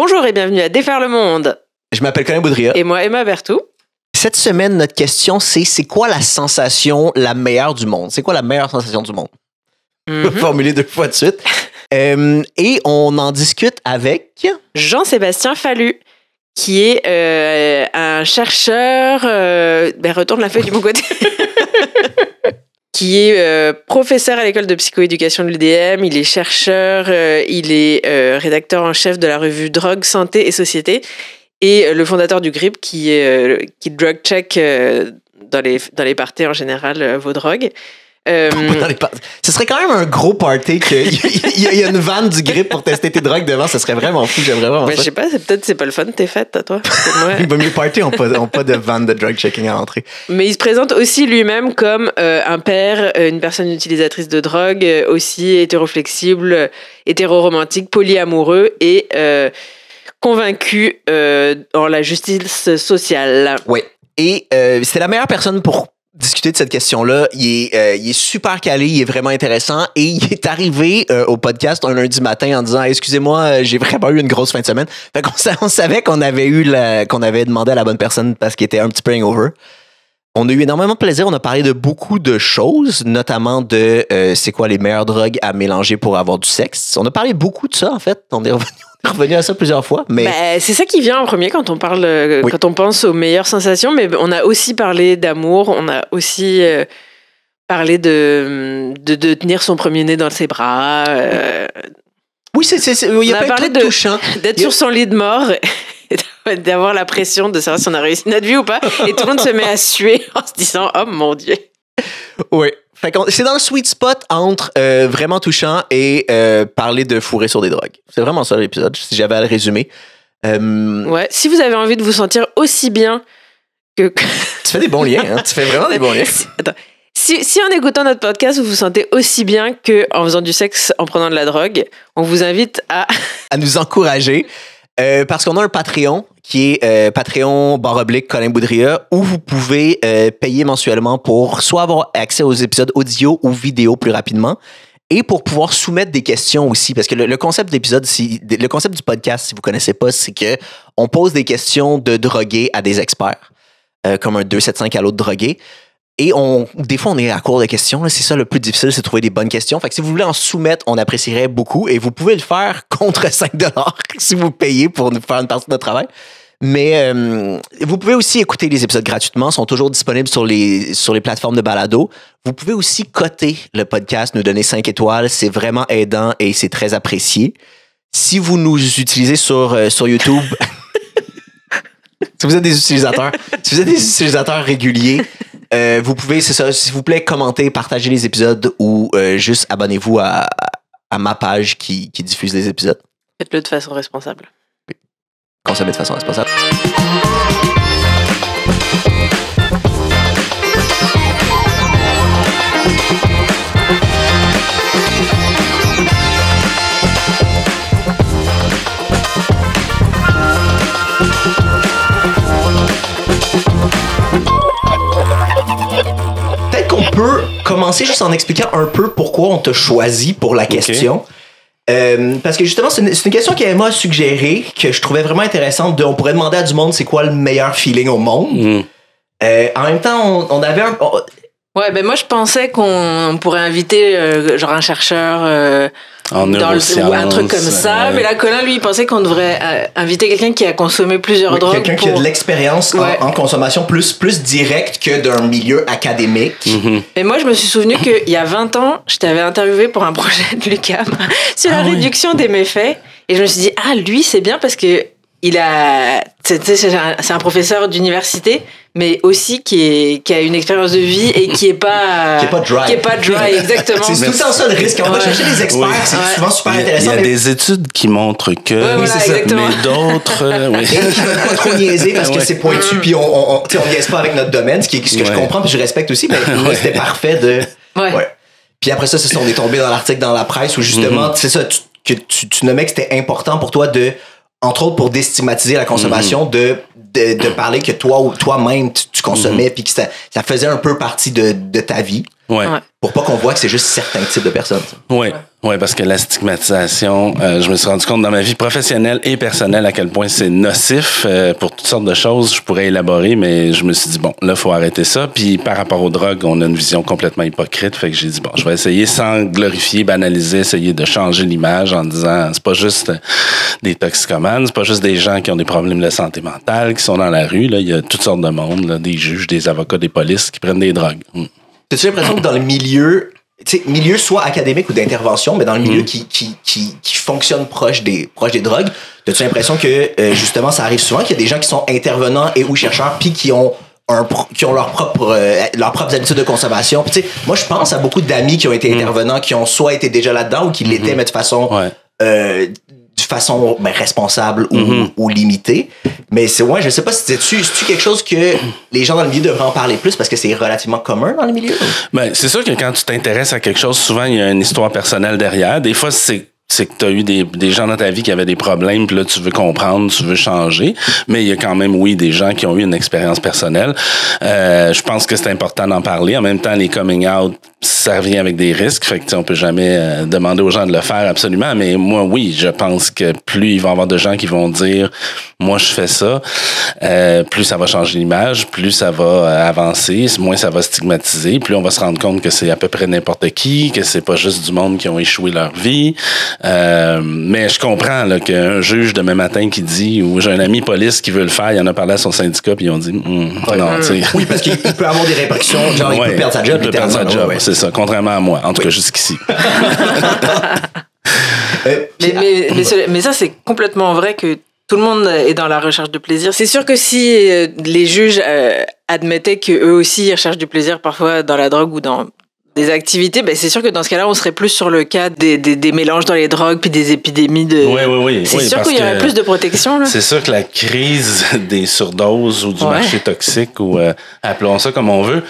Bonjour et bienvenue à Défaire le monde. Je m'appelle Colin Boudria. Et moi, Emma Bertou. Cette semaine, notre question, c'est quoi la sensation la meilleure du monde? C'est quoi la meilleure sensation du monde? Formulé 2 fois de suite. Et on en discute avec... Jean-Sébastien Fallu, qui est un chercheur... retourne la feuille du bon côté. Qui est professeur à l'école de psychoéducation de l'UDM. Il est chercheur, il est rédacteur en chef de la revue Drogue, Santé et Société. Et le fondateur du GRIP, qui drug check dans les parties en général vos drogues. Ce serait quand même un gros party qu'il y a une vanne du GRIP pour tester tes drogues devant. Ça serait vraiment fou. J'aimerais vraiment ça. Je sais pas, c'est pas le fun de tes fêtes à toi. Les premiers parties n'ont pas de vanne de drug checking à l'entrée. Mais il se présente aussi lui-même comme un père, une personne utilisatrice de drogue, aussi hétéroflexible, hétéroromantique, polyamoureux et convaincu en la justice sociale. Oui. Et c'est la meilleure personne pour discuter de cette question-là. Il est super calé, il est vraiment intéressant et il est arrivé au podcast un lundi matin en disant « Excusez-moi, j'ai vraiment eu une grosse fin de semaine. » Fait qu'on savait qu'on avait demandé à la bonne personne parce qu'il était un petit peu hangover. On a eu énormément de plaisir. On a parlé de beaucoup de choses, notamment de c'est quoi les meilleures drogues à mélanger pour avoir du sexe. On a parlé beaucoup de ça, en fait. On est revenu à ça plusieurs fois. Mais c'est ça qui vient en premier quand on parle, oui. Quand on pense aux meilleures sensations. Mais on a aussi parlé d'amour. On a aussi parlé de tenir son premier-né dans ses bras. Oui, il y a plein de trucs touchants. D'être sur son lit de mort. D'avoir la pression de savoir si on a réussi notre vie ou pas. Et tout le monde se met à suer en se disant « Oh mon Dieu ». Oui. C'est dans le sweet spot entre vraiment touchant et parler de fourrer sur des drogues. C'est vraiment ça l'épisode, si j'avais à le résumer. Ouais, si vous avez envie de vous sentir aussi bien que... Tu fais des bons liens, hein? Tu fais vraiment des bons liens. Si en écoutant notre podcast, vous vous sentez aussi bien qu'en faisant du sexe en prenant de la drogue, on vous invite à nous encourager. Parce qu'on a un Patreon qui est Patreon / Colin Boudria où vous pouvez payer mensuellement pour soit avoir accès aux épisodes audio ou vidéo plus rapidement et pour pouvoir soumettre des questions aussi. Parce que le concept d'épisode, le concept du podcast, si vous connaissez pas, c'est que on pose des questions de drogués à des experts, comme un 275 à l'autre drogué. Et des fois, on est à court de questions. Là. C'est ça le plus difficile, c'est de trouver des bonnes questions. Fait que si vous voulez en soumettre, on apprécierait beaucoup. Et vous pouvez le faire contre 5$ si vous payez pour nous faire une partie de notre travail. Mais vous pouvez aussi écouter les épisodes gratuitement. Ils sont toujours disponibles sur les plateformes de balado. Vous pouvez aussi coter le podcast, nous donner 5 étoiles. C'est vraiment aidant et c'est très apprécié. Si vous nous utilisez sur YouTube... si vous êtes des utilisateurs réguliers... vous pouvez, c'est ça, s'il vous plaît, commenter, partager les épisodes ou juste abonnez-vous à ma page qui diffuse les épisodes. Faites-le de façon responsable. Oui. Consommez de façon responsable. Peut commencer juste en expliquant un peu pourquoi on t'a choisi pour la question. Okay. Parce que justement, c'est une question qu'Emma a suggérée, que je trouvais vraiment intéressante. On pourrait demander à du monde c'est quoi le meilleur feeling au monde. En même temps, on avait un... Ouais, ben moi je pensais qu'on pourrait inviter genre un chercheur en ou un truc comme ça, mais là Colin lui il pensait qu'on devrait inviter quelqu'un qui a consommé plusieurs drogues. Quelqu'un qui a de l'expérience en consommation plus directe que d'un milieu académique. Et moi je me suis souvenu qu'il y a 20 ans, je t'avais interviewé pour un projet de l'UQAM sur la réduction des méfaits et je me suis dit lui c'est bien parce que c'est un professeur d'université, mais aussi qui a une expérience de vie et qui est pas dry, exactement. C'est tout le temps ça le risque. On va chercher des experts, c'est souvent super intéressant. Il y a des études qui montrent que, mais d'autres, et qui veulent pas trop niaiser parce que c'est pointu, puis on niaise pas avec notre domaine, ce que je comprends, puis je respecte aussi, mais c'était parfait de. Ouais. Puis après ça, on est tombé dans l'article dans la presse où justement, c'est ça, tu nommais que c'était important pour toi de, entre autres pour déstigmatiser la consommation, de parler que toi-même tu consommais puis que ça faisait un peu partie de ta vie. Ouais. Pour pas qu'on voit que c'est juste certains types de personnes. Ouais. Oui, parce que la stigmatisation, je me suis rendu compte dans ma vie professionnelle et personnelle à quel point c'est nocif pour toutes sortes de choses. Je pourrais élaborer, mais je me suis dit, bon, là, il faut arrêter ça. Puis par rapport aux drogues, on a une vision complètement hypocrite. Fait que j'ai dit, bon, je vais essayer sans glorifier, banaliser, essayer de changer l'image en disant, c'est pas juste des toxicomanes, c'est pas juste des gens qui ont des problèmes de santé mentale, qui sont dans la rue. Là, il y a toutes sortes de monde, là, des juges, des avocats, des polices qui prennent des drogues. As-tu l'impression que dans le milieu soit académique ou d'intervention, mais dans le milieu qui fonctionne proche des drogues, as-tu l'impression que justement ça arrive souvent qu'il y a des gens qui sont intervenants et ou chercheurs puis qui ont leurs propres habitudes de consommation. Puis, moi je pense à beaucoup d'amis qui ont été intervenants, qui ont soit été déjà là-dedans ou qui l'étaient, mais de façon responsable ou limitée. Mais je sais pas si c'est-tu quelque chose que les gens dans le milieu devraient en parler plus parce que c'est relativement commun dans le milieu? Ben, c'est sûr que quand tu t'intéresses à quelque chose, souvent il y a une histoire personnelle derrière. Des fois, c'est que tu as eu des gens dans ta vie qui avaient des problèmes, puis là, tu veux comprendre, tu veux changer. Mais il y a quand même, oui, des gens qui ont eu une expérience personnelle. Je pense que c'est important d'en parler. En même temps, les coming out, ça revient avec des risques. Fait que, on peut jamais demander aux gens de le faire absolument. Mais moi, oui, je pense que plus il va y avoir de gens qui vont dire, moi, je fais ça, plus ça va changer l'image, plus ça va avancer, moins ça va stigmatiser, plus on va se rendre compte que c'est à peu près n'importe qui, que c'est pas juste du monde qui ont échoué leur vie. Mais je comprends là, qu'un juge demain matin qui dit, ou j'ai un ami police qui veut le faire, il en a parlé à son syndicat, puis ils ont dit, non, tu sais. Oui, parce qu'il peut avoir des répercussions, genre il peut perdre sa job. Il peut perdre sa job, c'est ça, contrairement à moi, en tout cas jusqu'ici. Mais ça, c'est complètement vrai que tout le monde est dans la recherche de plaisir. C'est sûr que si les juges admettaient qu'eux aussi ils recherchent du plaisir parfois dans la drogue ou dans des activités, ben c'est sûr que dans ce cas-là, on serait plus sur le cas des mélanges dans les drogues puis des épidémies de... Oui. C'est sûr qu'il y aurait plus de protection, là. C'est sûr que la crise des surdoses ou du marché toxique, ou appelons ça comme on veut,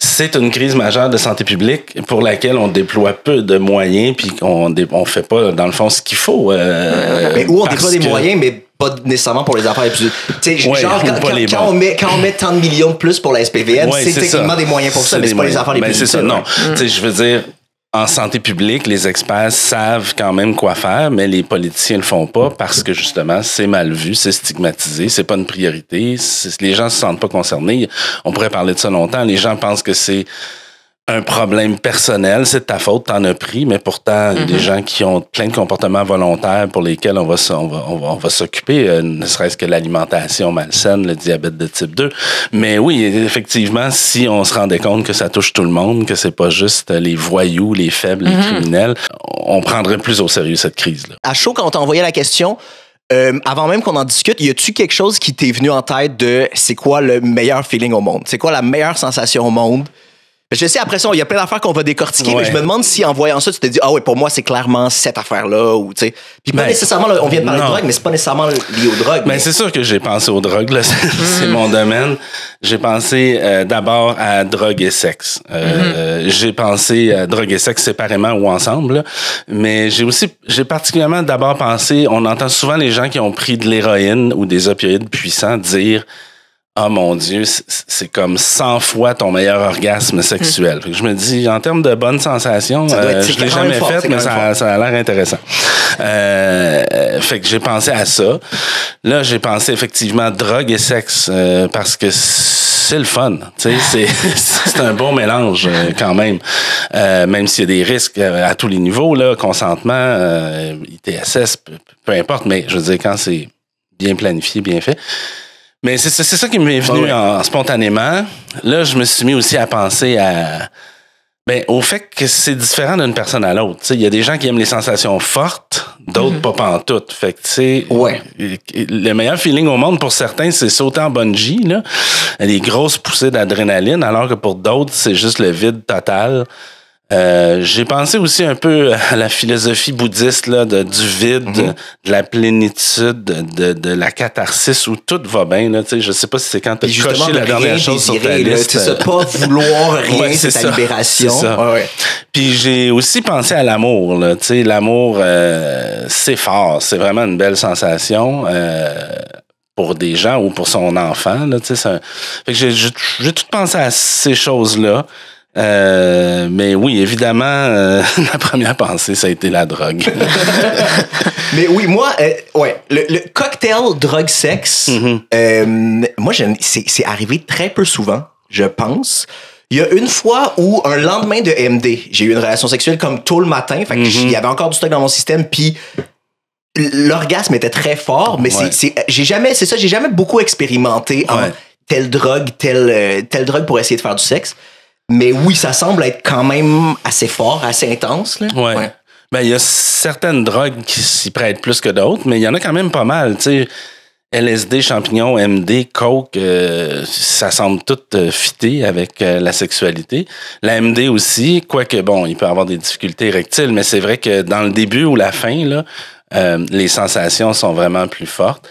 c'est une crise majeure de santé publique pour laquelle on déploie peu de moyens puis on fait pas, dans le fond, ce qu'il faut. Mais où on déploie des moyens, mais pas nécessairement pour les affaires les plus... Tu sais, genre, quand on met tant de millions de plus pour la SPVM, c'est techniquement des moyens pour ça, mais c'est pas les affaires les plus... C'est ça, non. Tu sais, je veux dire, en santé publique, les experts savent quand même quoi faire, mais les politiciens le font pas parce que, justement, c'est mal vu, c'est stigmatisé, c'est pas une priorité, les gens se sentent pas concernés. On pourrait parler de ça longtemps. Les gens pensent que c'est un problème personnel, c'est de ta faute, t'en as pris, mais pourtant, des gens qui ont plein de comportements volontaires pour lesquels on va s'occuper, ne serait-ce que l'alimentation malsaine, le diabète de type 2. Mais oui, effectivement, si on se rendait compte que ça touche tout le monde, que c'est pas juste les voyous, les faibles, les criminels, on prendrait plus au sérieux cette crise-là. À chaud, quand on t'a envoyé la question, avant même qu'on en discute, y a-tu quelque chose qui t'est venu en tête de c'est quoi le meilleur feeling au monde? C'est quoi la meilleure sensation au monde? Je sais, après ça, il y a plein d'affaires qu'on va décortiquer, mais je me demande si en voyant ça, tu te dis, ah oui, pour moi, c'est clairement cette affaire-là, ou tu sais. Puis pas nécessairement, on vient de parler de drogue, mais c'est pas nécessairement lié aux drogues. Mais c'est sûr que j'ai pensé aux drogues, là. C'est mon domaine. J'ai pensé d'abord à drogue et sexe. J'ai pensé à drogue et sexe séparément ou ensemble, là. Mais j'ai particulièrement d'abord pensé, on entend souvent les gens qui ont pris de l'héroïne ou des opioïdes puissants dire, ah mon Dieu, c'est comme 100 fois ton meilleur orgasme sexuel. Fait que je me dis, en termes de bonnes sensations, je l'ai jamais fait, mais ça a l'air intéressant. Fait que j'ai pensé à ça. Là, j'ai pensé effectivement drogue et sexe, parce que c'est le fun. Tu sais, c'est un bon mélange quand même. Même s'il y a des risques à tous les niveaux, là, consentement, ITSS, peu importe, mais je veux dire, quand c'est bien planifié, bien fait. Mais c'est ça qui m'est venu spontanément. Là, je me suis mis aussi à penser au fait que c'est différent d'une personne à l'autre. Il y a des gens qui aiment les sensations fortes, d'autres pas pantoute. Fait que, tu sais, le meilleur feeling au monde pour certains, c'est sauter en bungee, là, les grosses poussées d'adrénaline, alors que pour d'autres, c'est juste le vide total. J'ai pensé aussi un peu à la philosophie bouddhiste là, du vide, de la plénitude, de la catharsis où tout va bien. Là, je sais pas si c'est quand tu as coché la dernière chose sur ta liste. C'est ça, pas vouloir rien, c'est ta libération. C'est ça. Puis j'ai aussi pensé à l'amour. Là, l'amour, c'est fort, c'est vraiment une belle sensation. Pour des gens ou pour son enfant. Là, fait que j'ai tout pensé à ces choses-là. Mais oui, évidemment, ma première pensée, ça a été la drogue. Mais oui, moi, le cocktail drogue-sexe, moi, c'est arrivé très peu souvent, je pense. Il y a une fois où, un lendemain de MD, j'ai eu une relation sexuelle comme tôt le matin, fait que il y avait encore du stock dans mon système, puis l'orgasme était très fort, mais j'ai jamais beaucoup expérimenté en telle drogue pour essayer de faire du sexe. Mais oui, ça semble être quand même assez fort, assez intense. Là. Ouais. Ben, il y a certaines drogues qui s'y prêtent plus que d'autres, mais il y en a quand même pas mal. Tu sais, LSD, champignons, MD, coke, ça semble tout fitter avec la sexualité. La MD aussi, quoique, bon, il peut avoir des difficultés érectiles, mais c'est vrai que dans le début ou la fin, là, les sensations sont vraiment plus fortes.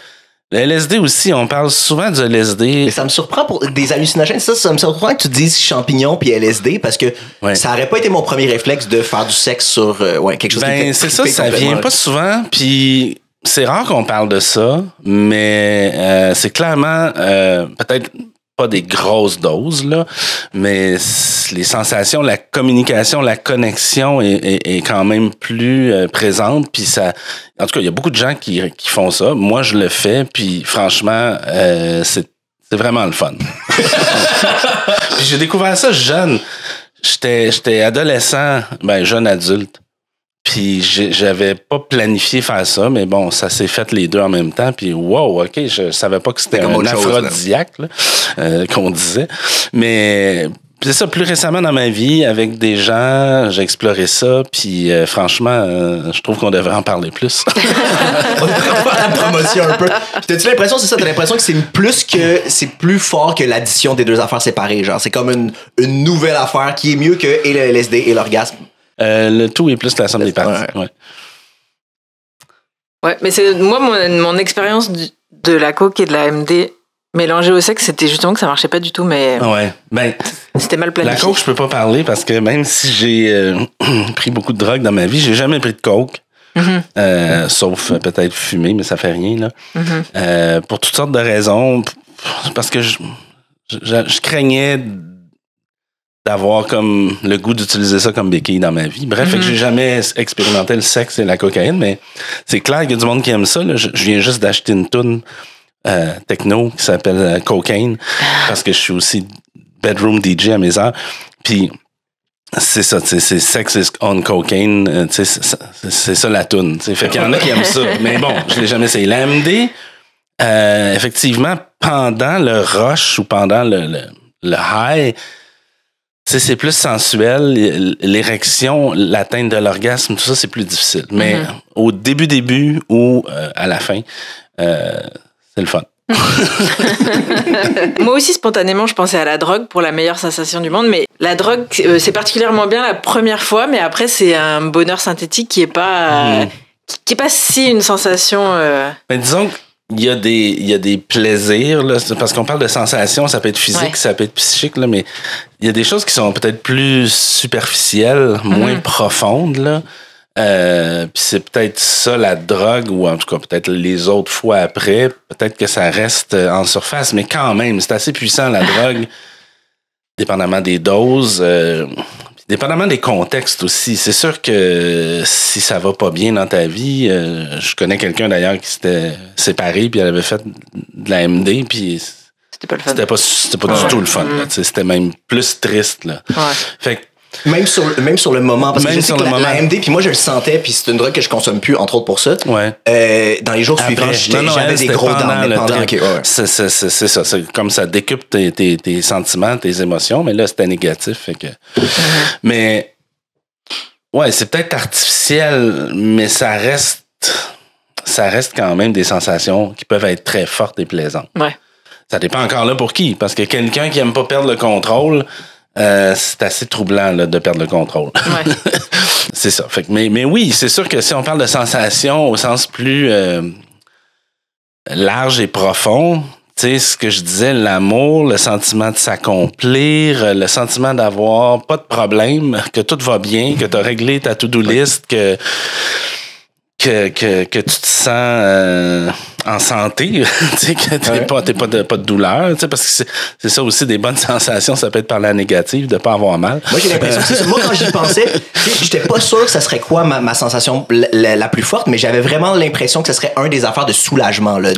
Le LSD aussi, on parle souvent du LSD. Mais ça me surprend pour des hallucinogènes. Ça me surprend que tu dises champignons puis LSD parce que ça aurait pas été mon premier réflexe de faire du sexe sur quelque chose qui c'est ça vient pas souvent. Puis c'est rare qu'on parle de ça, mais c'est clairement peut-être pas des grosses doses, là, mais les sensations, la communication, la connexion est quand même plus présente. Puis ça, en tout cas, il y a beaucoup de gens qui font ça. Moi, je le fais, puis franchement, c'est vraiment le fun. Puis j'ai découvert ça jeune. J'étais adolescent, jeune adulte. Puis j'avais pas planifié faire ça, mais bon, ça s'est fait les deux en même temps. Puis wow, OK, je savais pas que c'était un aphrodisiaque qu'on disait. Mais c'est ça, plus récemment dans ma vie, avec des gens, j'ai exploré ça. Puis franchement, je trouve qu'on devrait en parler plus. On devrait faire la promotion un peu. Puis t'as-tu l'impression, c'est ça, t'as l'impression que c'est plus fort que l'addition des deux affaires séparées. Genre, c'est comme une nouvelle affaire qui est mieux que et le LSD et l'orgasme. Le tout est plus que la somme des parties. Ouais, mais c'est moi mon expérience de la coke et de la MD mélangée au sexe, c'était justement que ça marchait pas du tout, mais c'était mal planifié. La coke, je peux pas parler parce que même si j'ai pris beaucoup de drogue dans ma vie, j'ai jamais pris de coke. Sauf peut-être fumer, mais ça fait rien là. Pour toutes sortes de raisons, parce que je craignais d'avoir comme le goût d'utiliser ça comme béquille dans ma vie. Bref, fait que j'ai jamais expérimenté le sexe et la cocaïne, mais c'est clair qu'il y a du monde qui aime ça. Là. Je viens juste d'acheter une toune techno qui s'appelle Cocaine parce que je suis aussi bedroom DJ à mes heures. Puis c'est ça, c'est Sex is on Cocaine, c'est ça la toune. Fait qu'il y en a qui aiment ça. Mais bon, je l'ai jamais essayé. La MD, effectivement, pendant le rush ou pendant le high, c'est plus sensuel, l'érection, l'atteinte de l'orgasme, tout ça, c'est plus difficile. Mais au début ou à la fin, c'est le fun. Moi aussi, spontanément, je pensais à la drogue pour la meilleure sensation du monde. Mais la drogue, c'est particulièrement bien la première fois, mais après, c'est un bonheur synthétique qui est pas si une sensation... Mais disons qu'il y a des plaisirs, là, parce qu'on parle de sensations, ça peut être physique, ça peut être psychique, là, mais il y a des choses qui sont peut-être plus superficielles, moins profondes, là. Puis c'est peut-être ça la drogue, ou en tout cas peut-être les autres fois après, peut-être que ça reste en surface, mais quand même, c'est assez puissant la drogue, dépendamment des doses, dépendamment des contextes aussi. C'est sûr que si ça va pas bien dans ta vie, je connais quelqu'un d'ailleurs qui s'était séparé puis elle avait fait de la MD puis c'était pas le fun. C'était pas du tout le fun. Là, c'était même plus triste. Là. Fait que même sur le moment, parce que je sais que la MD, puis moi je le sentais, puis c'est une drogue que je consomme plus, entre autres pour ça. Dans les jours suivants, j'avais des gros dents. C'est ça, c'est comme ça décupe tes sentiments, tes émotions, mais là c'était négatif. Fait que... Mais ouais, c'est peut-être artificiel, mais ça reste quand même des sensations qui peuvent être très fortes et plaisantes. Ça dépend encore là pour qui, parce que quelqu'un qui aime pas perdre le contrôle, c'est assez troublant là, de perdre le contrôle. C'est ça. Fait que, mais oui, c'est sûr que si on parle de sensations au sens plus large et profond, tu sais, ce que je disais, l'amour, le sentiment de s'accomplir, le sentiment d'avoir pas de problème, que tout va bien, que tu as réglé ta to-do list, que que tu te sens en santé, tu sais, que t'es pas de douleur, tu sais, parce que c'est ça aussi, des bonnes sensations, ça peut être par la négative, de pas avoir mal. Moi, j'ai l'impression que c'est ça. Moi, quand j'y pensais, j'étais pas sûr que ça serait quoi ma sensation la plus forte, mais j'avais vraiment l'impression que ça serait un des affaires de soulagement, là.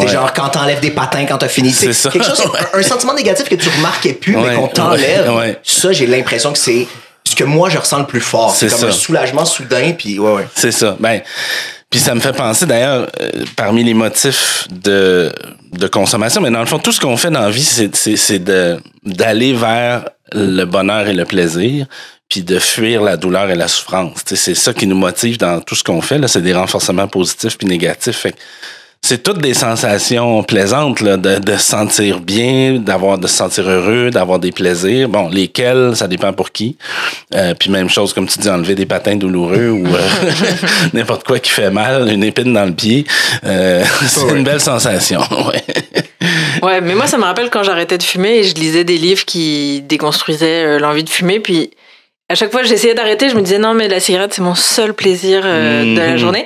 Genre, quand t'enlèves des patins, quand t'as fini. C'est ça. Quelque chose, un sentiment négatif que tu remarquais plus, mais qu'on t'enlève. Ça, j'ai l'impression que c'est ce que moi, je ressens le plus fort. C'est comme un soulagement soudain, puis C'est ça. Ben, puis ça me fait penser, d'ailleurs, parmi les motifs de consommation, mais dans le fond, tout ce qu'on fait dans la vie, c'est d'aller vers le bonheur et le plaisir, puis de fuir la douleur et la souffrance. T'sais, c'est ça qui nous motive dans tout ce qu'on fait. Là, c'est des renforcements positifs puis négatifs. Fait que c'est toutes des sensations plaisantes, là, de se sentir bien, de se sentir heureux, d'avoir des plaisirs. Bon, lesquels, ça dépend pour qui. Puis même chose, comme tu dis, enlever des patins douloureux ou n'importe quoi qui fait mal, une épine dans le pied. C'est une belle sensation. Ouais, mais moi, ça me rappelle quand j'arrêtais de fumer et je lisais des livres qui déconstruisaient l'envie de fumer. Puis à chaque fois que j'essayais d'arrêter, je me disais non, mais la cigarette, c'est mon seul plaisir de la journée.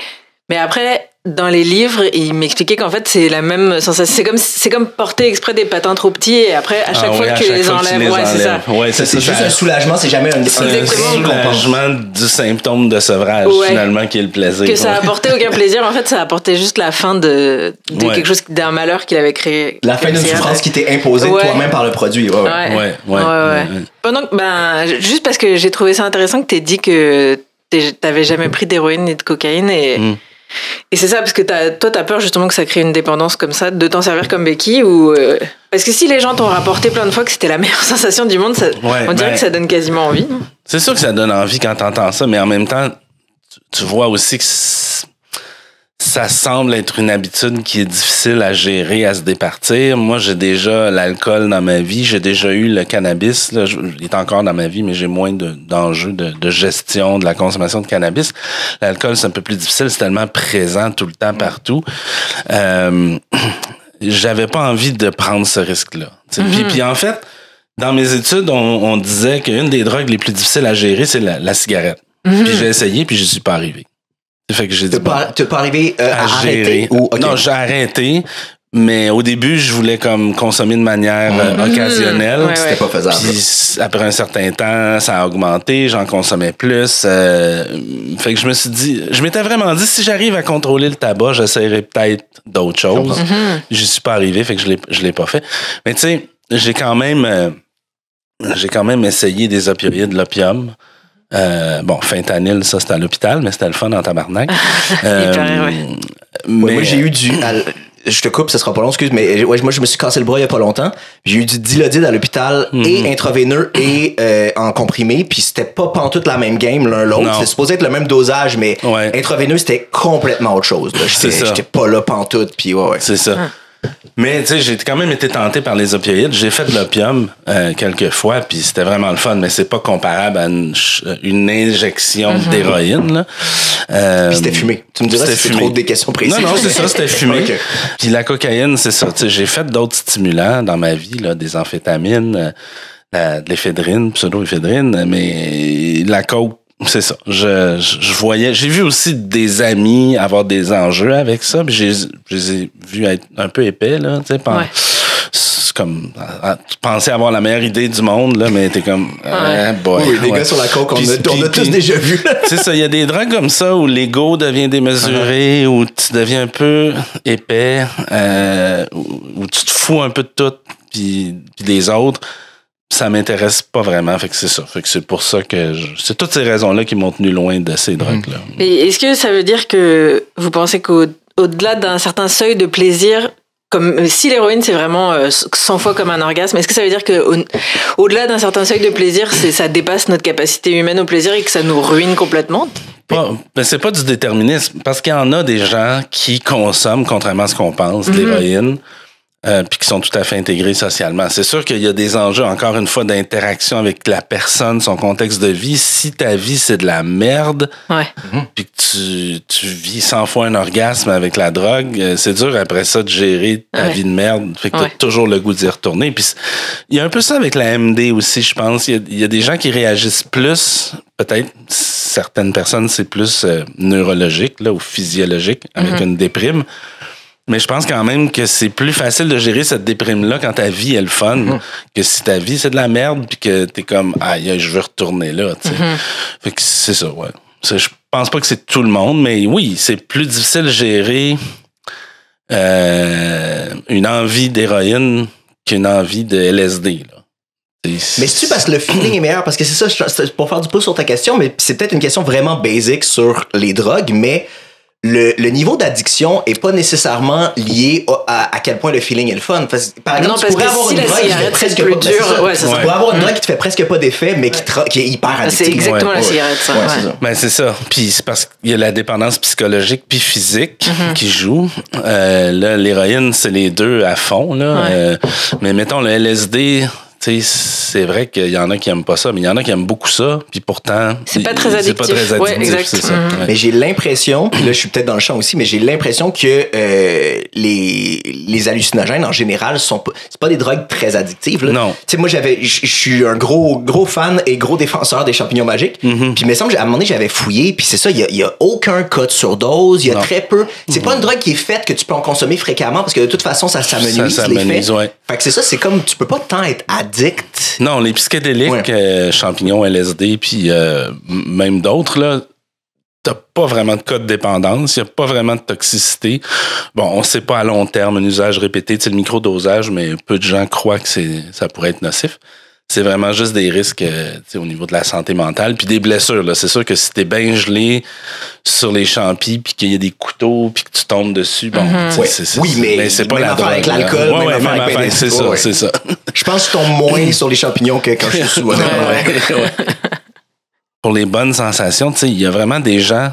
Mais après, dans les livres, il m'expliquait qu'en fait, c'est la même sensation. C'est comme porter exprès des patins trop petits et après, à chaque fois que tu les enlèves. C'est ça. Ouais, c'est juste un soulagement, c'est jamais un soulagement du symptôme de sevrage, finalement, qui est le plaisir. Que ça apportait aucun plaisir. En fait, ça apportait juste la fin de quelque chose, d'un malheur qu'il avait créé. La fin d'une souffrance qui t'est imposée toi-même par le produit. Pendant que, juste parce que j'ai trouvé ça intéressant que t'aies dit que t'avais jamais pris d'héroïne ni de cocaïne et c'est ça, parce que toi, t'as peur justement que ça crée une dépendance comme ça, de t'en servir comme béquille ou parce que si les gens t'ont rapporté plein de fois que c'était la meilleure sensation du monde, on dirait que ça donne quasiment envie. Non? C'est sûr que ça donne envie quand t'entends ça, mais en même temps, tu vois aussi que ça semble être une habitude qui est difficile à gérer, à se départir. Moi, j'ai déjà l'alcool dans ma vie, j'ai déjà eu le cannabis. Là, il est encore dans ma vie, mais j'ai moins d'enjeux de gestion de la consommation de cannabis. L'alcool, c'est un peu plus difficile, c'est tellement présent tout le temps, partout. J'avais pas envie de prendre ce risque-là. Puis en fait, dans mes études, on disait qu'une des drogues les plus difficiles à gérer, c'est la cigarette. Puis j'ai essayé, puis je suis pas arrivé. Fait que j'ai dit, t'es pas arrivé à gérer. Non, j'ai arrêté, mais au début, je voulais comme consommer de manière occasionnelle. C'était pas faisable. Puis après un certain temps, ça a augmenté, j'en consommais plus. Fait que je me suis dit, je m'étais vraiment dit, si j'arrive à contrôler le tabac, j'essaierai peut-être d'autres choses. J'y suis pas arrivé, fait que je l'ai pas fait. Mais tu sais, j'ai quand même essayé des opioïdes, de l'opium. Fentanyl, ça, c'était à l'hôpital, mais c'était le fun en tabarnak. Moi, j'ai eu je te coupe, ça sera pas long, excuse, mais moi, je me suis cassé le bras il y a pas longtemps. J'ai eu du Dilaudid à l'hôpital, et intraveineux et en comprimé, puis c'était pas pantoute la même game l'un l'autre. C'est supposé être le même dosage, mais intraveineux, c'était complètement autre chose. J'étais pas là pantoute, puis C'est ça. Mais tu sais, j'ai quand même été tenté par les opioïdes. J'ai fait de l'opium quelques fois, puis c'était vraiment le fun, mais c'est pas comparable à une injection d'héroïne. Là. Puis c'était fumé. Tu me diras si c'est trop des questions précises. Non, c'est ça, c'était fumé. Okay. Puis la cocaïne, c'est ça. J'ai fait d'autres stimulants dans ma vie, là, des amphétamines, de l'éphédrine, pseudo-éphédrine, mais la coke, c'est ça. Je voyais, j'ai vu aussi des amis avoir des enjeux avec ça, puis je les ai vus être un peu épais, là, tu sais, c'est comme, tu pensais avoir la meilleure idée du monde, là, mais t'es comme, les gars sur la coke, on a tous déjà vu. C'est ça, il y a des drogues comme ça où l'ego devient démesuré, où tu deviens un peu épais, où tu te fous un peu de tout, puis des autres. Ça m'intéresse pas vraiment, fait que c'est ça. Fait que c'est pour ça que c'est toutes ces raisons-là qui m'ont tenu loin de ces drogues-là. Et est-ce que ça veut dire que vous pensez qu'au-delà d'un certain seuil de plaisir, comme si l'héroïne c'est vraiment 100 fois comme un orgasme, est-ce que ça veut dire que au-delà d'un certain seuil de plaisir, ça dépasse notre capacité humaine au plaisir et que ça nous ruine complètement? Mais c'est pas du déterminisme, parce qu'il y en a des gens qui consomment, contrairement à ce qu'on pense, de l'héroïne puis qui sont tout à fait intégrés socialement. C'est sûr qu'il y a des enjeux, encore une fois, d'interaction avec la personne, son contexte de vie. Si ta vie, c'est de la merde, puis que tu vis 100 fois un orgasme avec la drogue, c'est dur après ça de gérer ta vie de merde. Fait que t'as toujours le goût d'y retourner. Puis il y a un peu ça avec la MD aussi, je pense. Il y a des gens qui réagissent plus, peut-être certaines personnes, c'est plus neurologique là, ou physiologique, avec une déprime. Mais je pense quand même que c'est plus facile de gérer cette déprime-là quand ta vie est le fun que si ta vie c'est de la merde puis que t'es comme aïe, je veux retourner là. Fait que c'est ça, ouais. Je pense pas que c'est tout le monde, mais oui, c'est plus difficile de gérer une envie d'héroïne qu'une envie de LSD. Là. Mais c'est-tu parce que le feeling est meilleur? Parce que c'est ça, c'est pour faire du pouce sur ta question, mais c'est peut-être une question vraiment basique sur les drogues, mais le niveau d'addiction est pas nécessairement lié à quel point le feeling est le fun. Par exemple, tu pourrais avoir une drogue qui fait presque pas d'effet. Tu pourrais avoir une drogue qui te fait presque pas d'effet, mais qui est hyper addictive. C'est exactement la cigarette, ça. Ben, c'est ça. Puis c'est parce qu'il y a la dépendance psychologique puis physique qui joue. Là, l'héroïne, c'est les deux à fond. Là. Mais mettons, le LSD... c'est vrai qu'il y en a qui aiment pas ça, mais il y en a qui aiment beaucoup ça, puis pourtant, c'est pas très addictif. C'est ça. Mais j'ai l'impression, puis là je suis peut-être dans le champ aussi, mais j'ai l'impression que les hallucinogènes en général c'est pas des drogues très addictives. Là. Non. Tu sais, moi je suis un gros fan et gros défenseur des champignons magiques. Puis il me semble qu'à un moment donné j'avais fouillé, puis c'est ça, il y a aucun cas de surdose, il y a très peu. C'est pas une drogue qui est faite que tu peux en consommer fréquemment parce que de toute façon ça amenuise l'effet. Fait que c'est ça, c'est comme tu peux pas tant être addict. Non, les psychédéliques, champignons, LSD, puis même d'autres, là, t'as pas vraiment de cas de dépendance, il n'y a pas vraiment de toxicité. Bon, on sait pas à long terme un usage répété, c'est le microdosage, mais peu de gens croient que ça pourrait être nocif. C'est vraiment juste des risques au niveau de la santé mentale, puis des blessures. Là. C'est sûr que si t'es bien gelé sur les champis, puis qu'il y a des couteaux, puis que tu tombes dessus, bon, oui, mais c'est pas la drogue. Avec l'alcool, même affaire, c'est ça. Je pense que je tombe moins sur les champignons que quand je suis sous. Pour les bonnes sensations, tu sais, il y a vraiment des gens.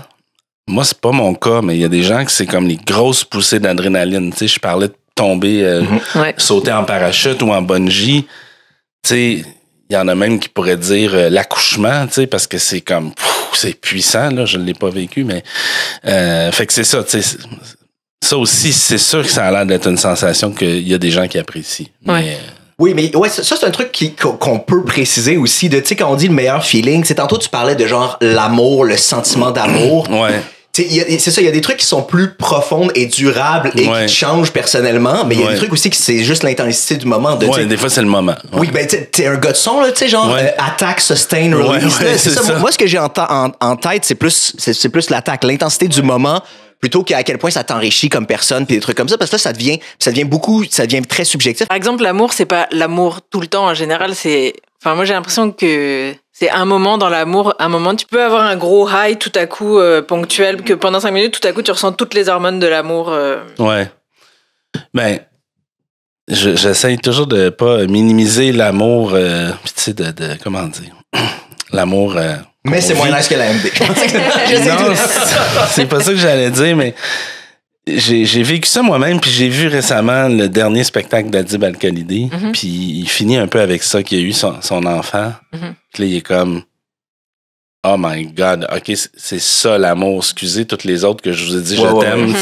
Moi, c'est pas mon cas, mais il y a des gens que c'est comme les grosses poussées d'adrénaline. Tu sais, je parlais de tomber, sauter en parachute ou en bungee. Tu sais, il y en a même qui pourraient dire l'accouchement, tu sais, parce que c'est comme, c'est puissant, là, je ne l'ai pas vécu, mais fait que c'est ça, tu sais, ça aussi, c'est sûr que ça a l'air d'être une sensation qu'il y a des gens qui apprécient. Mais, oui, mais ça c'est un truc qu'on peut préciser aussi, de, tu sais, quand on dit le meilleur feeling, c'est tantôt tu parlais de genre l'amour, le sentiment d'amour. C'est ça, il y a des trucs qui sont plus profondes et durables et qui te changent personnellement, mais il y a des trucs aussi qui c'est juste l'intensité du moment. Des fois c'est le moment. Oui, ben t'es un gars de son, là, tu sais, genre attaque, sustain, release. C'est ça. Moi, ce que j'ai en tête, c'est plus l'attaque, l'intensité du moment, plutôt qu'à quel point ça t'enrichit comme personne, puis des trucs comme ça, parce que là, ça devient très subjectif. Par exemple, l'amour, c'est pas l'amour tout le temps. En général, enfin, moi, j'ai l'impression que c'est un moment dans l'amour, tu peux avoir un gros high tout à coup ponctuel, que pendant 5 minutes, tout à coup, tu ressens toutes les hormones de l'amour. Ouais. Ben, j'essaye toujours de pas minimiser l'amour, puis tu sais, comment dire, l'amour... mais c'est moins nice que la MD. Non, c'est pas ça que j'allais dire, mais j'ai vécu ça moi-même, puis j'ai vu récemment le dernier spectacle d'Adib Al-Khalidi, puis il finit un peu avec ça, qu'il a eu son enfant. Puis là, il est comme, oh my God, OK, c'est ça l'amour. Excusez toutes les autres que je vous ai dit, je t'aime.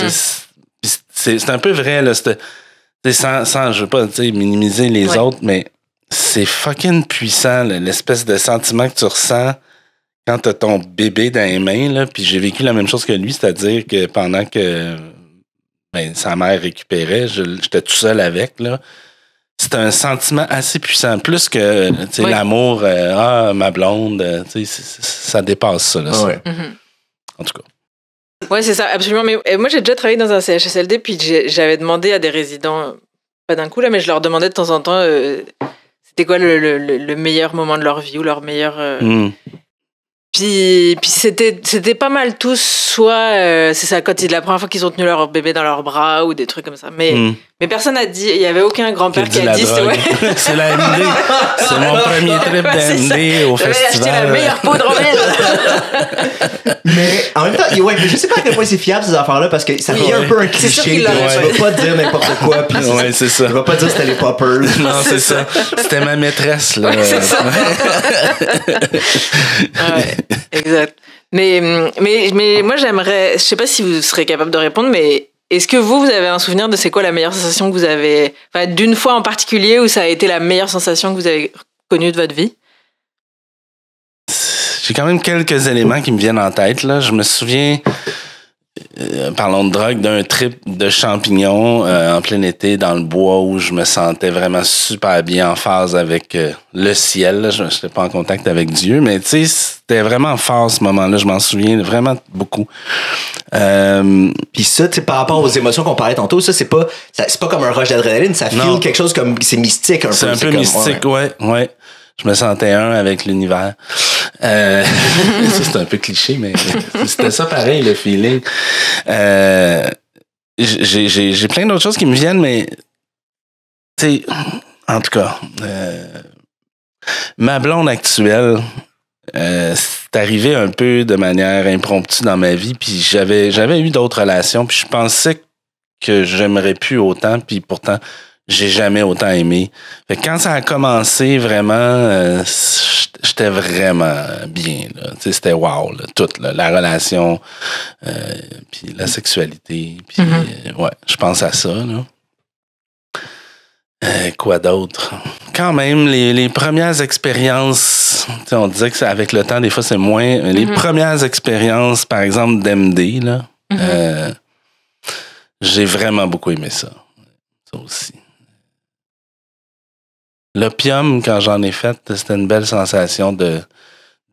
C'est un peu vrai, là. Sans, je veux pas minimiser les autres, mais c'est fucking puissant, là, l'espèce de sentiment que tu ressens quand t'as ton bébé dans les mains, là. Puis j'ai vécu la même chose que lui, c'est-à-dire que pendant que sa mère récupérait, j'étais tout seul avec, là. C'est un sentiment assez puissant, plus que l'amour, ma blonde, ça dépasse ça. Là, en tout cas. Ouais, c'est ça, absolument. Mais moi, j'ai déjà travaillé dans un CHSLD, puis j'avais demandé à des résidents, pas d'un coup là, mais je leur demandais de temps en temps, c'était quoi le meilleur moment de leur vie ou leur meilleur. Puis c'était pas mal tous, soit c'est ça, quand la première fois qu'ils ont tenu leur bébé dans leurs bras ou des trucs comme ça. Mais Mais personne n'a dit, il n'y avait aucun grand-père qui a la dit, drogue. C'est la MD. C'est mon premier trip d'MD au J'avais acheté la festival. meilleure poudre en ville. Mais en même temps, ouais, mais je sais pas à quel point c'est fiable ces affaires-là parce que ça devient un peu un C'est sûr cliché. qu'il l'aurait Tu fait. vas pas dire n'importe quoi. Puis Ouais, c'est ça. Tu vas pas dire que c'était les poppers. Non, c'est ça. C'était ma maîtresse, là. C'est ça. Ouais, exact. Mais moi, j'aimerais, je sais pas si vous serez capable de répondre, mais est-ce que vous avez un souvenir de c'est quoi la meilleure sensation que vous avez, enfin, d'une fois en particulier où ça a été la meilleure sensation que vous avez connue de votre vie? J'ai quand même quelques éléments qui me viennent en tête, là. Je me souviens, parlons de drogue, d'un trip de champignons en plein été dans le bois où je me sentais vraiment super bien en phase avec le ciel. Là. Je n'étais pas en contact avec Dieu, mais tu sais, c'était vraiment fort ce moment-là. Je m'en souviens vraiment beaucoup. Puis ça, tu sais, par rapport aux émotions qu'on parlait tantôt, ça, c'est pas comme un rush d'adrénaline. Ça Non. feel quelque chose comme, c'est mystique un peu. C'est un peu comme, mystique, ouais. Je me sentais un avec l'univers. Ça, c'est un peu cliché, mais c'était ça pareil, le feeling. J'ai plein d'autres choses qui me viennent, mais tu sais, en tout cas, ma blonde actuelle, c'est arrivé un peu de manière impromptue dans ma vie, puis j'avais eu d'autres relations, puis je pensais que j'aimerais plus autant, puis pourtant, j'ai jamais autant aimé. Fait que quand ça a commencé, vraiment, j'étais vraiment bien. Là. C'était wow, là, tout. Là, la relation, puis la sexualité. Puis, ouais, je pense à ça. Là. Quoi d'autre? Quand même, les premières expériences, on disait que avec le temps, des fois, c'est moins. Les premières expériences, par exemple, d'MD, là, j'ai vraiment beaucoup aimé ça. Ça aussi. L'opium, quand j'en ai fait, c'était une belle sensation de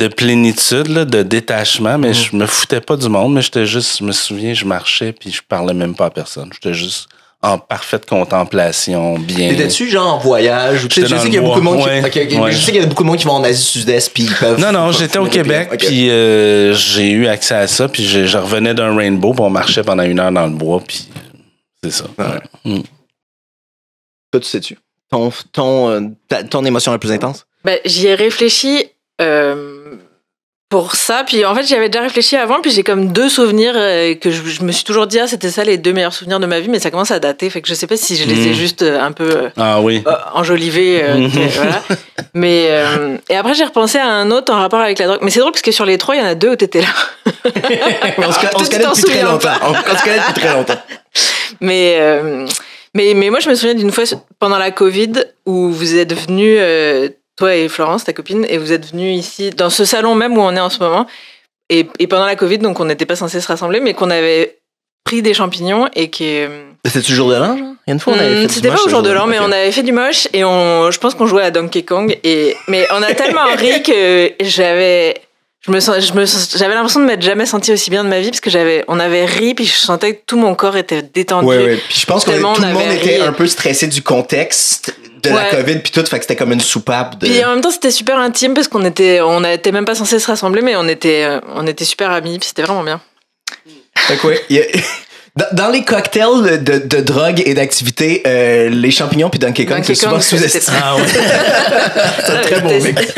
plénitude, là, de détachement, mais je me foutais pas du monde, mais j'étais juste, je me souviens, je marchais puis je parlais même pas à personne. J'étais juste en parfaite contemplation, bien. T'étais-tu genre en voyage? Je sais qu'il y a beaucoup de monde ouais, Je sais qu'il y a beaucoup de monde qui vont en Asie Sud-Est puis ils peuvent... Non, j'étais au Québec, puis j'ai eu accès à ça, puis je revenais d'un rainbow, puis on marchait pendant 1 heure dans le bois, puis c'est ça. Ouais. Toi, tu sais-tu? Ton émotion la plus intense? Ben, j'y ai réfléchi pour ça. Puis en fait, j'y avais déjà réfléchi avant. Puis j'ai comme 2 souvenirs que je me suis toujours dit, c'était ça les 2 meilleurs souvenirs de ma vie. Mais ça commence à dater. Fait que je sais pas si je les ai juste un peu enjolivés. Voilà. Mais, et après, j'ai repensé à un autre en rapport avec la drogue. Mais c'est drôle parce que sur les 3, il y en a 2 où t'étais là. On se connaît depuis très longtemps. On se connaît depuis très longtemps. Mais moi, je me souviens d'une fois pendant la Covid où vous êtes venus, toi et Florence, ta copine, et vous êtes venus ici, dans ce salon même où on est en ce moment. Et pendant la Covid, donc on n'était pas censé se rassembler, mais qu'on avait pris des champignons et que... C'était-tu le jour de l'an, genre? Il y a une fois, on avait fait c'était pas au jour de l'an, mais on avait fait du moche et je pense qu'on jouait à Donkey Kong. Mais on a tellement ri que j'avais l'impression de m'être jamais senti aussi bien de ma vie parce que on avait ri puis je sentais que tout mon corps était détendu. Ouais. Puis je pense que tout le monde était un peu stressé du contexte de la COVID puis tout, fait que c'était comme une soupape de... Puis en même temps, c'était super intime parce on n'était même pas censé se rassembler, mais on était super amis puis c'était vraiment bien. Fait que ouais, dans les cocktails de drogue et d'activité, les champignons puis Donkey Kong, c'est souvent sous-estimé. Ah ouais. C'est un très bon mix.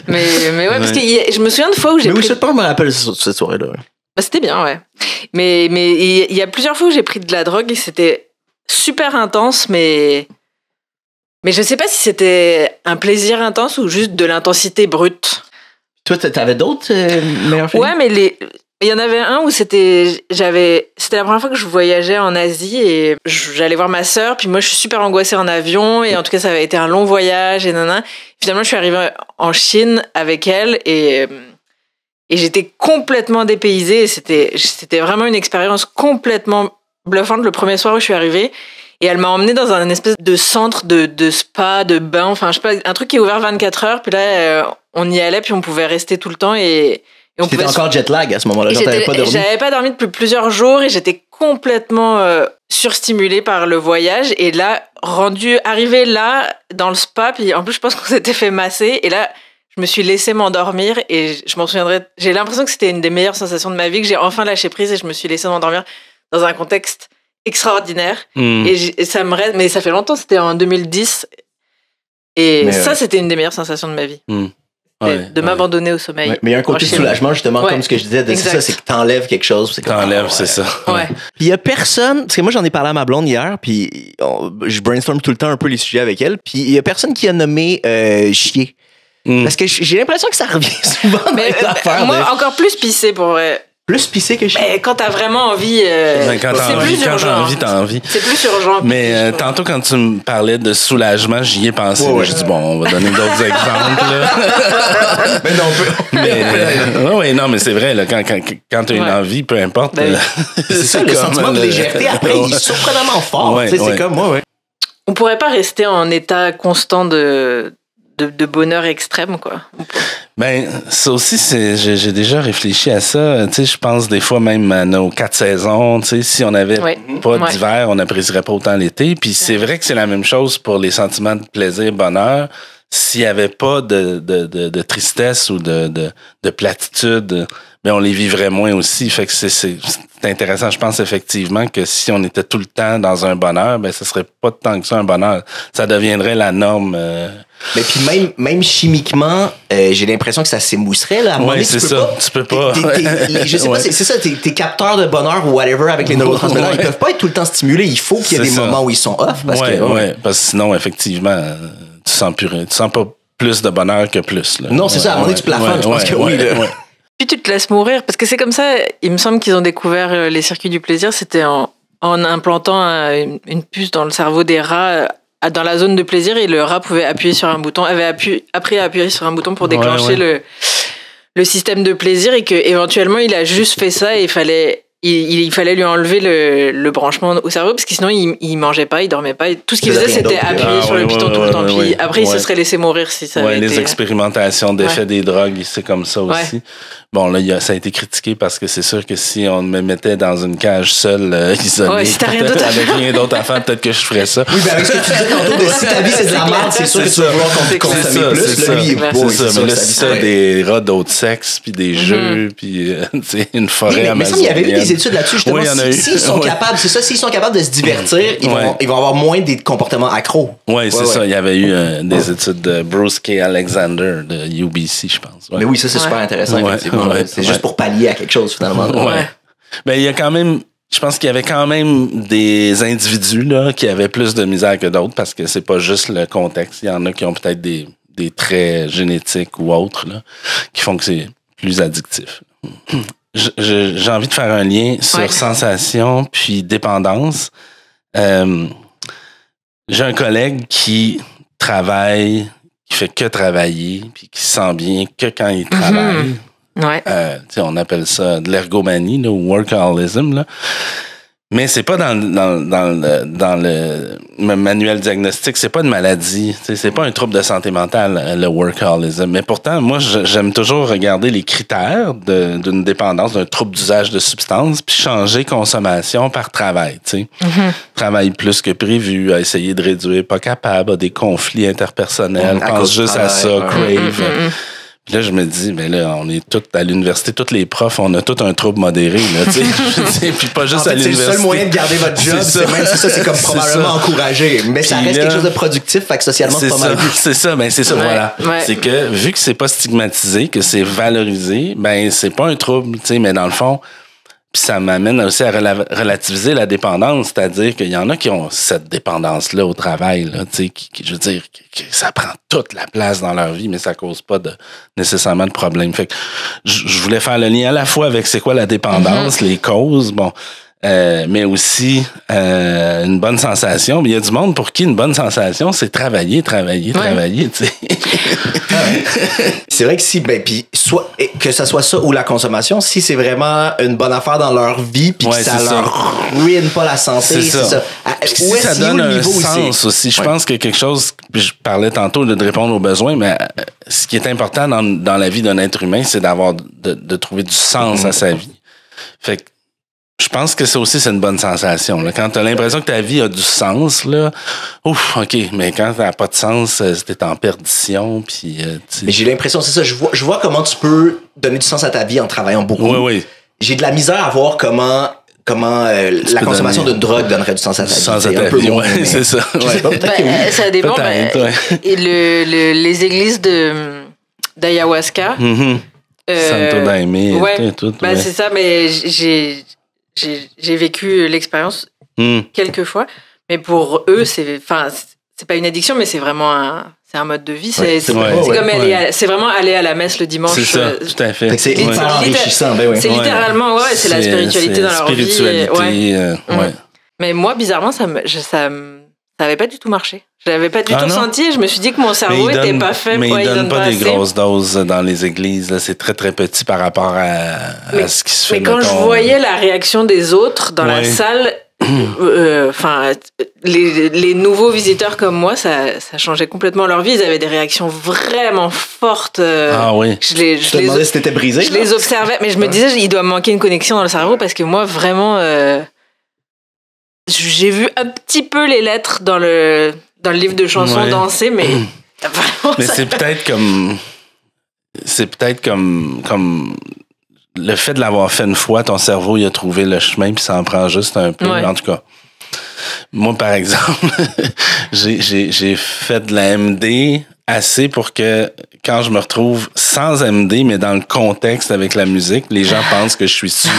mais ouais, parce que je me souviens de fois où j'ai pris... pris... Mais je sais pas, je me rappelle cette soirée-là. Bah, c'était bien, ouais. Mais il y a plusieurs fois où j'ai pris de la drogue et c'était super intense, mais je sais pas si c'était un plaisir intense ou juste de l'intensité brute. Toi, t'avais d'autres meilleurs films? Ouais, mais il y en avait un où c'était la première fois que je voyageais en Asie et j'allais voir ma sœur, puis moi je suis super angoissée en avion et en tout cas ça avait été un long voyage et nanana. Finalement je suis arrivée en Chine avec elle et j'étais complètement dépaysée et c'était vraiment une expérience complètement bluffante le premier soir où je suis arrivée et elle m'a emmenée dans un espèce de centre de spa, de bain, enfin je sais pas, un truc qui est ouvert 24 heures, puis là on y allait puis on pouvait rester tout le temps et T'étais encore jet lag à ce moment-là, genre t'avais pas dormi? J'avais pas dormi depuis plusieurs jours et j'étais complètement surstimulée par le voyage. Et là, arrivée là, dans le spa, puis en plus je pense qu'on s'était fait masser. Et là, je me suis laissée m'endormir et je m'en souviendrai. J'ai l'impression que c'était une des meilleures sensations de ma vie, que j'ai enfin lâché prise et je me suis laissée m'endormir dans un contexte extraordinaire. Et ça me reste, mais ça fait longtemps, c'était en 2010. Et c'était une des meilleures sensations de ma vie. De m'abandonner au sommeil. Mais il y a un côté de soulagement, justement, comme ce que je disais, c'est ça, c'est que t'enlèves quelque chose. C'est ça. Ouais. Puis il y a personne, parce que moi j'en ai parlé à ma blonde hier, puis je brainstorm tout le temps un peu les sujets avec elle, puis il y a personne qui a nommé chier. Parce que j'ai l'impression que ça revient souvent dans les affaires. Moi, encore plus pisser pour vrai. Plus pisser que chier. Mais quand t'as vraiment envie, quand t'as envie, t'as envie. C'est plus urgent. Mais tantôt, quand tu me parlais de soulagement, j'y ai pensé. J'ai dit, bon, on va donner d'autres exemples. Là. Mais non, mais c'est vrai, là, quand t'as une envie, peu importe. C'est ça, le sentiment de légèreté, après, il est surprenamment fort. C'est comme moi, On pourrait pas rester en état constant de bonheur extrême, quoi. Ben, ça aussi, j'ai déjà réfléchi à ça. Tu sais, je pense des fois même à nos 4 saisons. Tu sais, si on n'avait pas d'hiver, on n'apprécierait pas autant l'été. Puis c'est vrai que c'est la même chose pour les sentiments de plaisir, bonheur. S'il n'y avait pas de tristesse ou de platitude, mais on les vivrait moins aussi. Fait que c'est intéressant. Je pense effectivement que si on était tout le temps dans un bonheur, ben ce serait pas tant que ça un bonheur. Ça deviendrait la norme. Mais puis même chimiquement, j'ai l'impression que ça s'émousserait là. Oui, c'est ça. Tu peux pas. Je sais pas, c'est ça. Tes capteurs de bonheur ou whatever avec les neurotransmetteurs, ils peuvent pas être tout le temps stimulés. Il faut qu'il y ait des moments où ils sont off. Parce que sinon, effectivement, tu sens pas plus de bonheur que plus. Là. Non, c'est ça. À un moment donné, tu plafonnes. Je pense que oui. Puis tu te laisses mourir, parce que c'est comme ça, il me semble qu'ils ont découvert les circuits du plaisir, c'était en implantant une puce dans le cerveau des rats dans la zone de plaisir, et le rat pouvait appuyer sur un bouton, avait appris à appuyer sur un bouton pour déclencher le système de plaisir, et qu'éventuellement il a juste fait ça et il fallait lui enlever le branchement au cerveau, parce que sinon il mangeait pas, il dormait pas, tout ce qu'il faisait c'était appuyer sur le piton tout le temps. Puis après il se serait laissé mourir si ça avait été... Les expérimentations d'effet des drogues, c'est comme ça aussi. Bon, là, ça a été critiqué parce que c'est sûr que si on me mettait dans une cage seule, isolée, avec rien d'autre à faire, peut-être que je ferais ça. Oui, mais avec ce que tu disais tantôt, si ta vie c'est de la merde, c'est sûr que tu vas vouloir consommer plus. C'est ça. Mais là, si t'as des rats d'autres sexes, puis des jeux, puis une forêt amazonienne. Mais il y avait eu des études là-dessus, justement. S'ils sont capables, c'est ça, s'ils sont capables de se divertir, ils vont avoir moins des comportements accros. Oui, c'est ça. Il y avait eu des études de Bruce K. Alexander de UBC, je pense. Mais oui, ça, c'est super intéressant, effectivement. C'est juste pour pallier à quelque chose, finalement. Ben, il y a quand même, je pense qu'il y avait quand même des individus là, qui avaient plus de misère que d'autres, parce que c'est pas juste le contexte. Il y en a qui ont peut-être des traits génétiques ou autres là, qui font que c'est plus addictif. J'ai envie de faire un lien sur sensation puis dépendance. J'ai un collègue qui travaille, qui fait que travailler, puis qui se sent bien que quand il travaille. On appelle ça de l'ergomanie là, ou workaholism. Là. Mais c'est pas dans le manuel diagnostique, c'est pas une maladie, c'est pas un trouble de santé mentale, le workaholism. Mais pourtant, moi, j'aime toujours regarder les critères d'une dépendance, d'un trouble d'usage de substances, puis changer consommation par travail. Travail plus que prévu, à essayer de réduire, pas capable, à des conflits interpersonnels, pense juste à ça, crave. Puis là, je me dis, mais là, on est tous à l'université, tous les profs, on a tous un trouble modéré, là, tu sais. Puis pas juste à l'université. C'est le seul moyen de garder votre job, c'est comme probablement encouragé. Mais ça reste quelque chose de productif, fait que socialement, c'est pas mal vu. C'est ça, voilà. C'est que, vu que c'est pas stigmatisé, que c'est valorisé, ben, c'est pas un trouble, tu sais, mais dans le fond, puis ça m'amène aussi à relativiser la dépendance, c'est-à-dire qu'il y en a qui ont cette dépendance-là au travail, là, tu sais, je veux dire, que ça prend toute la place dans leur vie, mais ça cause pas nécessairement de problème. Fait que je voulais faire le lien à la fois avec c'est quoi la dépendance, les causes, mais aussi une bonne sensation. Mais il y a du monde pour qui une bonne sensation, c'est travailler, tu sais. C'est vrai que puis que ça soit ça ou la consommation, si c'est vraiment une bonne affaire dans leur vie, puis que ça leur ruine pas la santé, c'est ça. Si ça donne un sens aussi. Je pense que quelque chose, je parlais tantôt de répondre aux besoins, mais ce qui est important dans la vie d'un être humain, c'est de trouver du sens à sa vie. Fait que je pense que ça aussi, c'est une bonne sensation. Là. Quand tu as l'impression que ta vie a du sens, là, ouf, OK, mais quand ça n'a pas de sens, t'es en perdition. Puis, mais j'ai l'impression, c'est ça, je vois comment tu peux donner du sens à ta vie en travaillant beaucoup. Oui. J'ai de la misère à voir comment comment la consommation de drogue donnerait du sens à ta vie. Sens à C'est ta un peu vie, moins, ouais, mais- c'est ça. Je sais Ouais. pas, peut-être que oui. Ça dépend. Peut-être, ouais. Et les églises d'ayahuasca. Mhm. Santo Daime ouais. et tout. Bah, ouais. c'est ça, mais j'ai vécu l'expérience Mhm. quelques fois. Mais pour eux, c'est pas une addiction, mais c'est vraiment c'est un mode de vie. Ouais, C'est ouais, c'est ouais, comme ouais. c'est vraiment aller à la messe le dimanche. C'est ça, tout à fait. Fait que c'est Ouais. hyper enrichissant, ben oui. C'est Ouais. littéralement, c'est la spiritualité c'est dans leur vie. spiritualité, Ouais. ouais. Mais moi, bizarrement, ça avait pas du tout marché. Je l'avais pas du Ah tout non? ressenti. Je me suis dit que mon cerveau ils était donnent- pas fait. Mais ouais, ils donnent pas des assez. grosses doses dans les églises. Là. C'est très, très petit par rapport à ce qui se fait. Mais quand je mettons. voyais la réaction des autres dans la Ouais. salle, les nouveaux visiteurs comme moi, ça changeait complètement leur vie. Ils avaient des réactions vraiment fortes. Ah oui. Je les, Je te demandais si t'étais brisé. je les observais, mais je me disais, il doit manquer une connexion dans le cerveau parce que moi, vraiment, j'ai vu un petit peu les lettres dans le livre de chansons Ouais. danser, mais vraiment, Mais ça- c'est peut-être comme. C'est peut-être comme. Le fait de l'avoir fait une fois, ton cerveau, il a trouvé le chemin, puis ça en prend juste un peu. Ouais. En tout cas. Moi, par exemple, j'ai fait de la MD assez pour que quand je me retrouve sans MD, mais dans le contexte avec la musique, les gens pensent que je suis sous.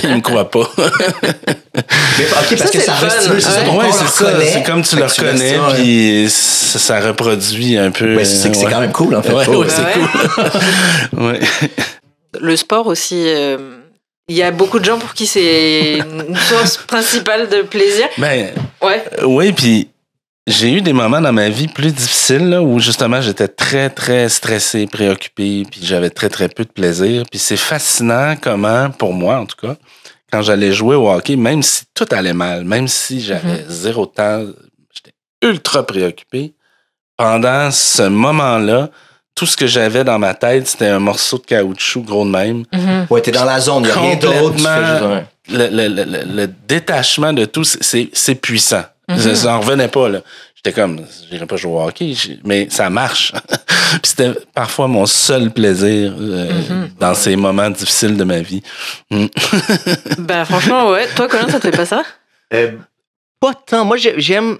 Ils me croient pas. Mais, ok, parce que c'est ça le reste fun. c'est ça, Ouais. ton Ouais, corps c'est le ça. reconnaît. C'est comme tu Fait le que laisses reconnais, ça, ouais. puis ça reproduit un peu. Ouais, c'est ouais. quand même cool, en fait. Ouais, Oh, ouais, c'est Ouais. cool. Ouais. le sport aussi. Il y a beaucoup de gens pour qui c'est une source principale de plaisir. Ben, Ouais. oui, puis j'ai eu des moments dans ma vie plus difficiles là, où justement j'étais très, très stressé, préoccupé, puis j'avais très, très peu de plaisir. Puis c'est fascinant comment, pour moi en tout cas, quand j'allais jouer au hockey, même si tout allait mal, même si j'avais zéro temps, j'étais ultra préoccupé, pendant ce moment-là, tout ce que j'avais dans ma tête, c'était un morceau de caoutchouc gros de même. Ouais, t'es dans la zone, il n'y a rien d'autre. Tu fais juste, ouais. Le détachement de tout, c'est puissant. J'en revenais pas, là. J'étais comme, j'irais pas jouer au hockey, mais ça marche. Puis c'était parfois mon seul plaisir dans ces moments difficiles de ma vie. Ben franchement, ouais. Toi, Colin, ça te fait pas ça? Pas tant. Moi, j'aime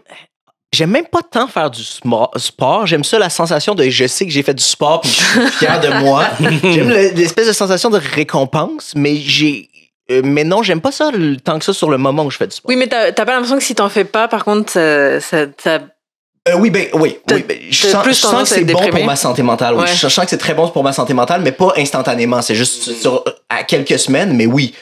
même pas tant faire du sport. J'aime ça, la sensation de je sais que j'ai fait du sport puis je suis fier de moi. J'aime l'espèce de sensation de récompense, mais mais non, j'aime pas ça tant que ça sur le moment où je fais du sport. Oui, mais t'as pas l'impression que si t'en fais pas, par contre, ça Oui, T'as- je t'as sens, plus je sens tendance que à c'est être bon déprimé. pour ma santé mentale. Oui. Ouais. Je sens que c'est très bon pour ma santé mentale, mais pas instantanément. C'est juste à quelques semaines, mais oui.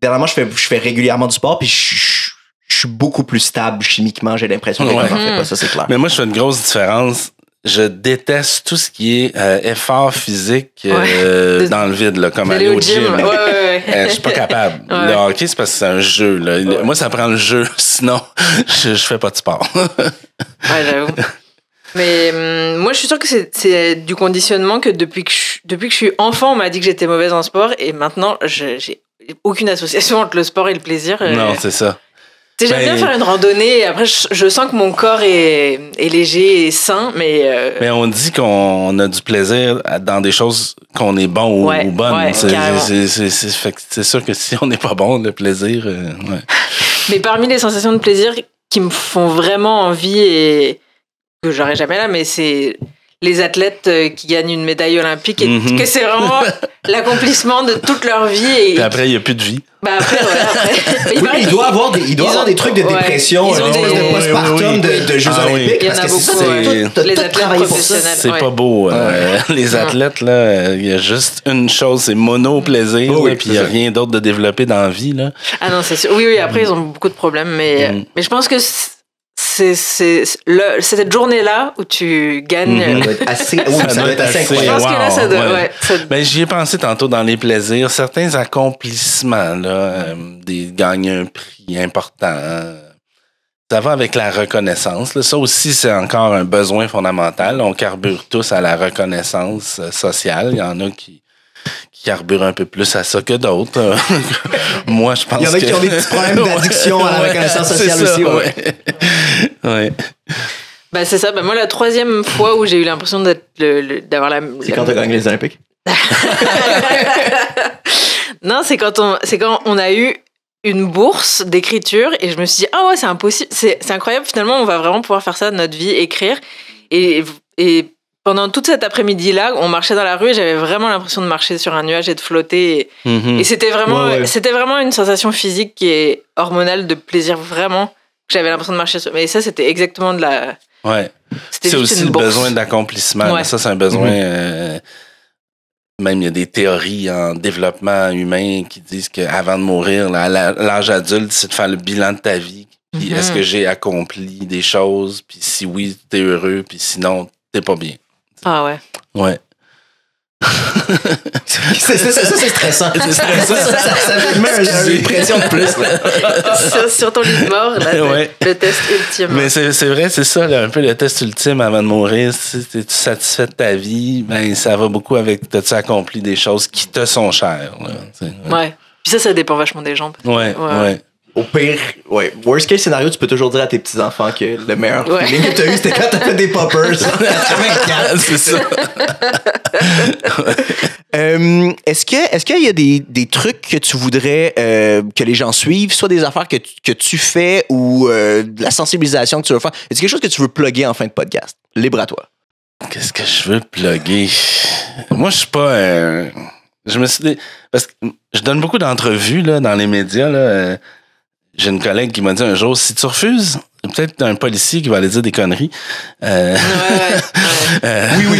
Dernièrement, je fais régulièrement du sport, puis je suis beaucoup plus stable chimiquement, j'ai l'impression que quand Ouais. j'en fais pas, ça c'est clair. Mais moi, je fais une grosse différence. Je déteste tout ce qui est effort physique dans le vide, là, comme aller au gym. Ouais. Je suis pas capable. Ouais. Le hockey, c'est parce que c'est un jeu. Là. Moi, ça prend le jeu. Sinon, je fais pas de sport. Ouais, j'avoue. Mais moi, je suis sûre que c'est du conditionnement que depuis que je suis enfant, on m'a dit que j'étais mauvaise en sport et maintenant, j'ai aucune association entre le sport et le plaisir. Non, c'est ça. Tu sais, j'aime bien faire une randonnée et après, je sens que mon corps est léger et sain, mais on dit qu'on a du plaisir dans des choses qu'on est bon Ouais, ou bonne. ouais, carrément. C'est sûr que si on n'est pas bon, le plaisir... ouais. Mais parmi les sensations de plaisir qui me font vraiment envie et que j'aurais jamais là, mais c'est les athlètes qui gagnent une médaille olympique et Mhm. que c'est vraiment l'accomplissement de toute leur vie. Et Puis après, il n'y a plus de vie. bah après, Mais Oui, il doit avoir des trucs de ouais, dépression, ils ont une espèce des- de postpartum de Jeux Ah oui. olympiques. Il y en parce a que c'est beaucoup, ça, ouais. t'as Les tout athlètes travaillé pour ça. professionnels. C'est Ouais. pas beau. Les athlètes, là, il y a juste une chose, c'est mono-plaisir. Oui, là, puis il n'y a c'est ça. rien d'autre de développé dans la vie. Là. Ah non, c'est sûr. Oui, après, ils ont beaucoup de problèmes, mais je pense que c'est cette journée-là où tu gagnes. Ça doit être assez, oui, ça doit être assez Je incroyable. pense que là, ça doit. Ouais, ça- Ben, j'y ai pensé tantôt dans les plaisirs. Certains accomplissements, là, gagner un prix important, ça va avec la reconnaissance. Là. Ça aussi, c'est encore un besoin fondamental. On carbure tous à la reconnaissance sociale. Il y en a qui carburent un peu plus à ça que d'autres. Moi, je pense que... Il y en a qui ont des petits problèmes d'addiction à la reconnaissance c'est sociale ça, aussi. Ouais. ouais. Bah, c'est ça. Bah, moi, la troisième fois où j'ai eu l'impression d'avoir la. C'est quand t'as gagné les Olympiques? Non, c'est quand on a eu une bourse d'écriture et je me suis dit, ah ouais, c'est impossible. C'est incroyable, finalement, on va vraiment pouvoir faire ça de notre vie, écrire. Et pendant toute cet après-midi-là, on marchait dans la rue et j'avais vraiment l'impression de marcher sur un nuage et de flotter. Et c'était vraiment une sensation physique qui est hormonale de plaisir, vraiment. J'avais l'impression de marcher sur... Mais ça, c'était exactement de la... Ouais. C'est aussi le besoin d'accomplissement. Ouais. Ça, c'est un besoin... Même il y a des théories en développement humain qui disent qu'avant de mourir, l'âge adulte, c'est de faire le bilan de ta vie. Puis est-ce que j'ai accompli des choses? Puis si oui, t'es heureux. Puis sinon, t'es pas bien. Ah ouais. Ouais. Ça, c'est stressant. C'est stressant. Ça met une pression de plus. Sur ton lit de mort, là, le test ultime. Mais c'est vrai, c'est ça, là, un peu le test ultime avant de mourir. Si t'es satisfait de ta vie, ben ça va beaucoup avec t'as-tu accompli des choses qui te sont chères. Là, ouais. Puis ça dépend vachement des gens. Ouais. Au pire, worst case scénario, tu peux toujours dire à tes petits-enfants que le meilleur feeling que t'as eu, c'était quand t'as fait des poppers. 84, c'est ça. Est-ce qu'il y a des trucs que tu voudrais que les gens suivent, soit des affaires que tu fais ou de la sensibilisation que tu veux faire? Est-ce quelque chose que tu veux plugger en fin de podcast? Libre à toi. Qu'est-ce que je veux plugger? Moi, je suis pas... je me suis dit... Parce que je donne beaucoup d'entrevues là, dans les médias, là. J'ai une collègue qui m'a dit un jour, si tu refuses, peut-être un policier qui va aller dire des conneries. Oui,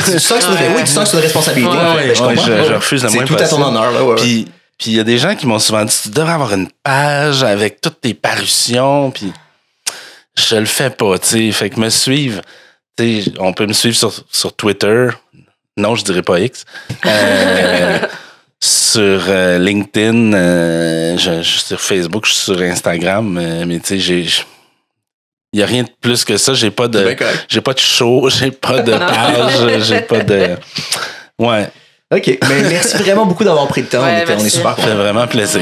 tu sens que c'est une responsabilité. Je refuse le moins possible. C'est tout à ton honneur. Là, Puis il y a des gens qui m'ont souvent dit, tu devrais avoir une page avec toutes tes parutions. Puis je le fais pas, tu sais. Fait que me suivre, tu sais, on peut me suivre sur Twitter. Non, je dirais pas X. Sur LinkedIn, sur Facebook, je suis sur Instagram, mais tu sais, il n'y a rien de plus que ça. J'ai pas de show, j'ai pas de page, j'ai pas de... Ouais. OK, mais merci vraiment beaucoup d'avoir pris le temps. On est super. Ça fait vraiment plaisir.